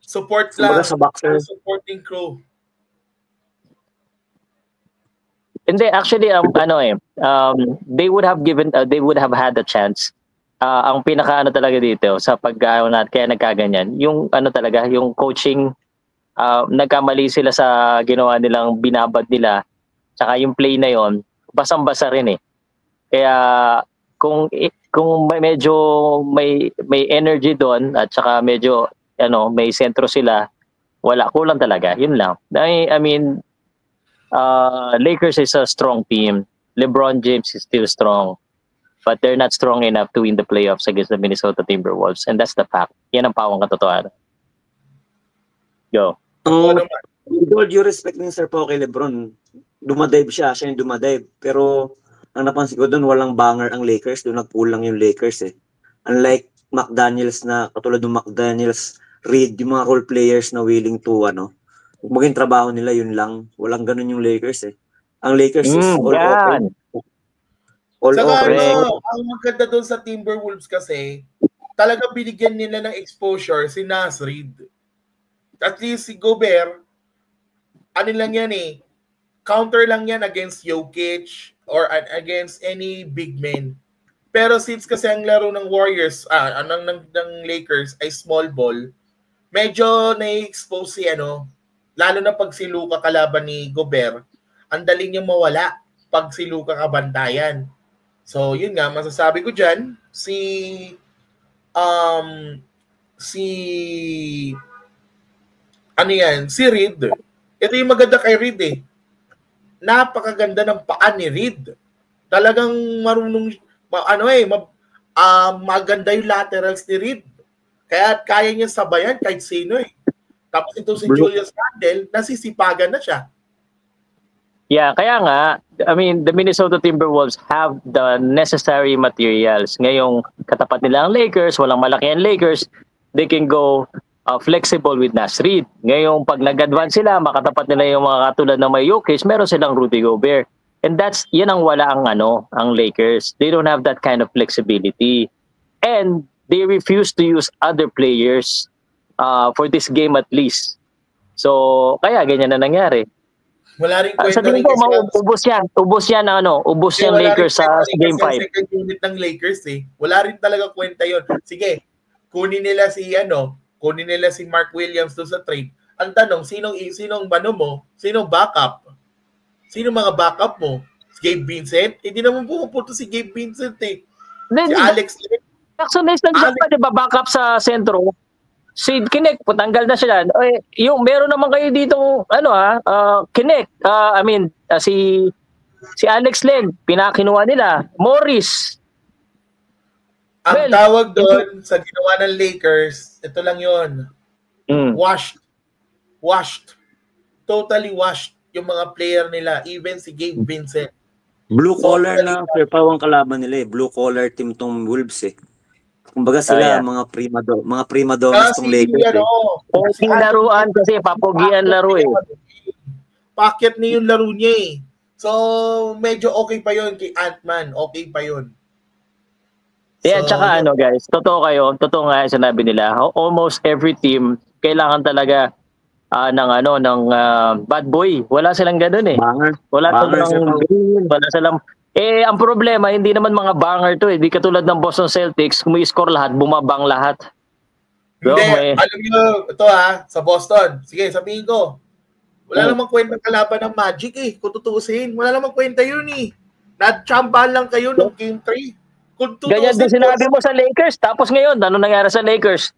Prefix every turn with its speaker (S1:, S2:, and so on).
S1: Support
S2: Kumbaga
S1: lang.
S2: sa boxer.
S1: Supporting crew.
S3: Hindi, actually, they would have had a chance. Ang pinaka talaga dito sa kaya nagkaganyan, yung talaga, yung coaching, nagkamali sila sa ginawa nilang binabad nila, tsaka yung play na yon, basang-basa rin eh. Kaya kung medyo may energy doon at saka medyo may sentro sila, kulang talaga, yun lang. I mean, Lakers is a strong team. LeBron James is still strong, but they're not strong enough to win the playoffs against the Minnesota Timberwolves, and that's the fact. Yan ang pawang katotohanan. Go.
S2: With all due respect ni Sir Pao kay LeBron, dumadive siya yung dumadive. Pero ang napansin ko doon, walang banger ang Lakers. Doon nagpulang yung Lakers eh. Unlike McDaniels na, katulad ng McDaniels, Reed, yung mga role players na willing to maging trabaho nila, yun lang. Walang ganun yung Lakers eh. Ang Lakers is all open. All
S1: Saka
S2: open.
S1: ang maganda doon sa Timberwolves kasi, talaga binigyan nila ng exposure si Naz Reid. At least si Gobert, lang yan eh, counter lang yan against Jokic or against any big man. Pero since kasi ang laro ng Warriors, ng Lakers ay small ball, medyo na-expose si lalo na pag si Luka kalaban ni Gobert, ang dali niyang mawala pag si Luka kabantayan. So, yun nga, masasabi ko dyan, si Reed. Ito yung maganda kay Reed eh. Napakaganda ng paa ni Reed. Talagang marunong, maganda yung laterals ni Reed. Kaya niya sabayan kahit sino eh. Tapos ito si Julius Randle, nasisipagan na siya.
S3: Yeah, kaya nga, I mean, the Minnesota Timberwolves have the necessary materials. Ngayong katapat nila ang Lakers, walang malaki ang Lakers, they can go flexible with Naz Reid. Ngayong pag nag-advance sila, makatapat nila yung mga katulad ng may Jokic, meron silang Rudy Gobert. And yan ang wala ang Lakers. They don't have that kind of flexibility. And they refuse to use other players for this game at least. So, kaya ganyan na nangyari.
S1: Wala rin kwenta
S3: rin ko, ubos yan Lakers sa Game 5.
S1: Second unit ng Lakers eh. Wala rin talaga kwenta yon. Sige, kunin nila si Mark Williams doon sa trade. Ang tanong, sinong mo? Sinong backup? Sino mga backup mo? Si Gabe Vincent? Hindi naman pumupunto si Gabe Vincent eh. Si Alex
S3: Jackson Hayes nandiyan pa, diba, backup sa sentro. Si Kinect, tanggal na siya. Yung meron naman kayo ditong Kinect. Si Alex Len, pinakinuha nila. Morris.
S1: Ang tawag doon sa ginawa ng Lakers, ito lang yon. Washed. Totally washed yung mga player nila, even si Gabe Vincent.
S2: Blue collar na, Sir Pao ang kalaban nila eh. Blue collar team tong Wolves eh. Kumbaga sila mga prima donnas tong Lakers.
S3: Poging laruan kasi papogian laro eh.
S1: Packet niya yung laro niya eh. So medyo okay pa yon kay Ant-Man, okay pa yon.
S3: Yeah, tsaka guys, totoo nga sinabi nila. Almost every team kailangan talaga ng bad boy. Wala silang ganoon eh. Wala silang ang problema, hindi naman mga banger to eh. Di katulad ng Boston Celtics, kung i-score lahat, bumabang lahat.
S1: Hindi, alam nyo, ito sa Boston. Sige, sabihin ko. Wala namang kwenta kalaban ng Magic eh. Kung tutuusin, wala namang kwenta yun eh. Nag-chamban lang kayo ng Game 3.
S3: Ganyan din sinabi mo sa Lakers. Tapos ngayon, ano nangyari sa Lakers?